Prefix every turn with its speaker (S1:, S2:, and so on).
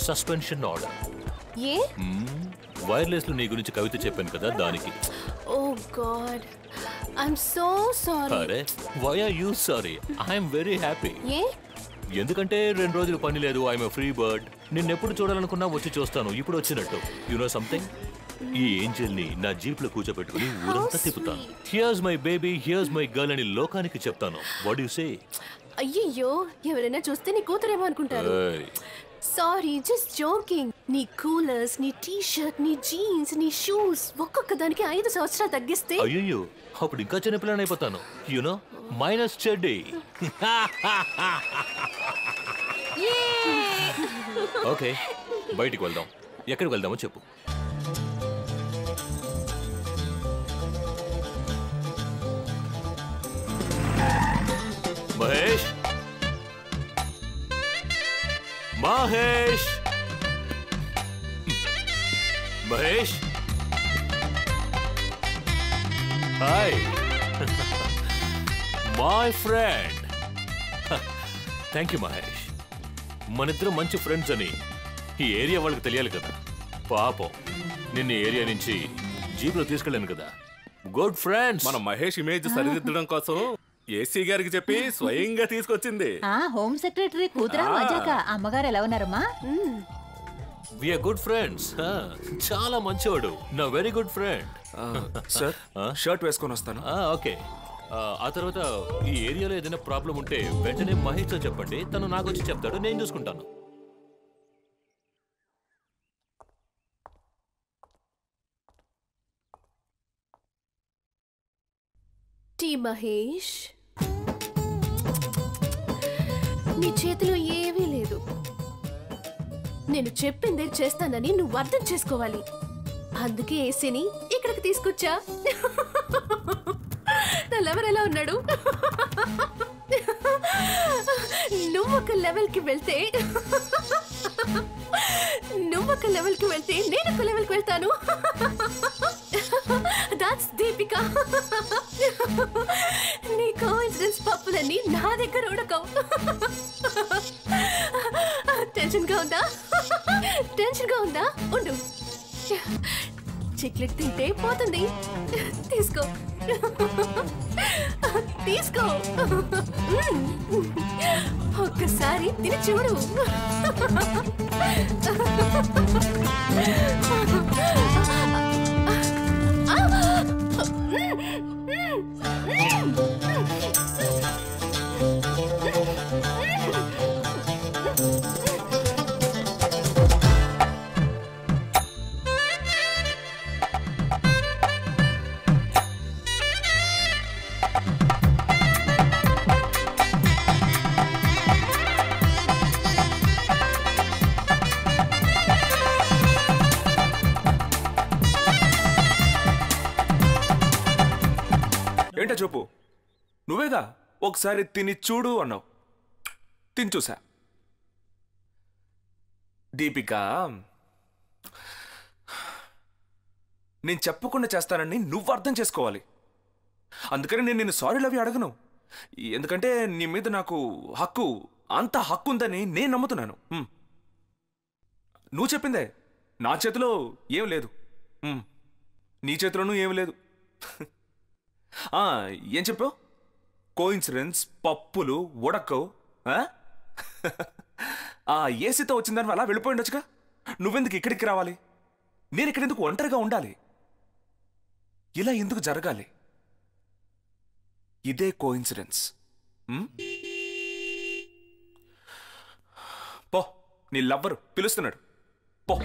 S1: Suspension order.
S2: ఏ?
S1: Wireless లో నీ గురించి కవిత చెప్పాను కదా దానికి.
S2: Oh God, I'm so sorry.
S1: అరే why are you sorry? I'm very happy.
S2: ఏ?
S1: ఎందుకంటే 2 రోజులు పని లేదు. I'm a free bird. నిన్నెప్పుడు చూడాలనుకున్నా వచ్చి చూస్తాను. ఇప్పుడు వచ్చినట్టు. యు నో సంథింగ్, ఈ ఏంజెల్ ని నా జీప్ లో కూర్చోబెట్టుకుని ఊరంతా తిప్పుతాను. Here's my baby, here's my girl అని లోకానికి చెప్తాను. What you say?
S2: అయ్యయ్యో, ఎవరైనా చూస్తే నీ కూతురేమో అనుకుంటారు. Sorry, just joking. నీ కూలర్స్, నీ టీ షర్ట్, నీ జీన్స్, నీ షూస్ ఒక్కొక్క దానికి 5 సంవత్సరాలు తగ్గిస్తే
S1: అయ్యో అప్పుడు ఇంకా చిన్నపిల్లని అయిపోతాను. You know minus చెడ్డీ. ఓకే, బయటికి వెళ్దాం. ఎక్కడికి వెళ్దామో చెప్పు. Mahesh, Mahesh, Mahesh. Hi my friend. Thank you Mahesh. మనిద్దరం మంచి ఫ్రెండ్స్ అని ఈ ఏరియా వాళ్ళకి తెలియాలి కదా. పాపం నిన్న ఏరియా నుంచి జీప్లో తీసుకెళ్ళాను కదా. Good friends.
S3: మన మహేష్ ఇమేజ్ సరిదిద్దడం కోసం ఏసీ గారికి చెప్పి స్వయంగా తీసుకొచ్చింది.
S4: హోమ్ సెక్రటరీ కూతురా మజాక. అమ్మగారు ఎలా ఉన్నారమ్మా?
S1: We are good friends. చాలా మంచివాడు, నా very good friend.
S5: Sir, shirt వేసుకొని వస్తాను.
S1: ఓకే. ఆ తర్వాత ఈ ఏరియాలో ఏదైనా ప్రాబ్లం ఉంటే వెంటనే మహేష్ తో చెప్పండి. తను నాకు వచ్చి చెప్తాడు, నేను చూసుకుంటాను.
S2: టీ మహేష్, నీ చేతిలో ఏమీ లేదు. నేను చెప్పిందే చేస్తానని నువ్వు అర్థం చేసుకోవాలి. అందుకే ఏసీని ఇక్కడికి తీసుకొచ్చా. నా లవర్ ఎలా ఉన్నాడు? నువ్వు ఒక లెవెల్కి వెళ్తే నేను ఒక లెవెల్కి వెళ్తాను. దాట్స్ దీపిక. నీ కోఇన్సిడెన్స్ పప్పులన్నీ నా దగ్గర ఉడకవు. టెన్షన్గా ఉందా? ఉండు. చిక్లెట్ తింటే పోతుంది. తీసుకో. ఒక్కసారి తిని చూడు.
S5: ఏంటో చెప్పు. నువ్వేగా ఒకసారి తిని చూడు అన్నావు. తిని చూసా. దీపిక, నేను చెప్పకుండా చేస్తానని నువ్వు అర్థం చేసుకోవాలి. అందుకని నేను నిన్ను సారీలు అవి అడగను. ఎందుకంటే నీ మీద నాకు అంత హక్కు ఉందని నేను నమ్ముతున్నాను. నువ్వు చెప్పిందే. నా చేతిలో ఏం లేదు, నీ చేతిలోనూ ఏం లేదు. ఏం చెప్పావు? కోఇన్సిడెన్స్, పప్పులు ఉడకవు. ఏసీతో వచ్చిందని అలా వెళ్ళిపోయిండొచ్చుగా. నువ్వెందుకు ఇక్కడికి రావాలి? నేను ఇక్కడెందుకు ఒంటరిగా ఉండాలి? ఇలా ఎందుకు జరగాలి? ఇదే కోఇన్సిడెన్స్. పో, నీ లవ్వరు పిలుస్తున్నాడు. పో.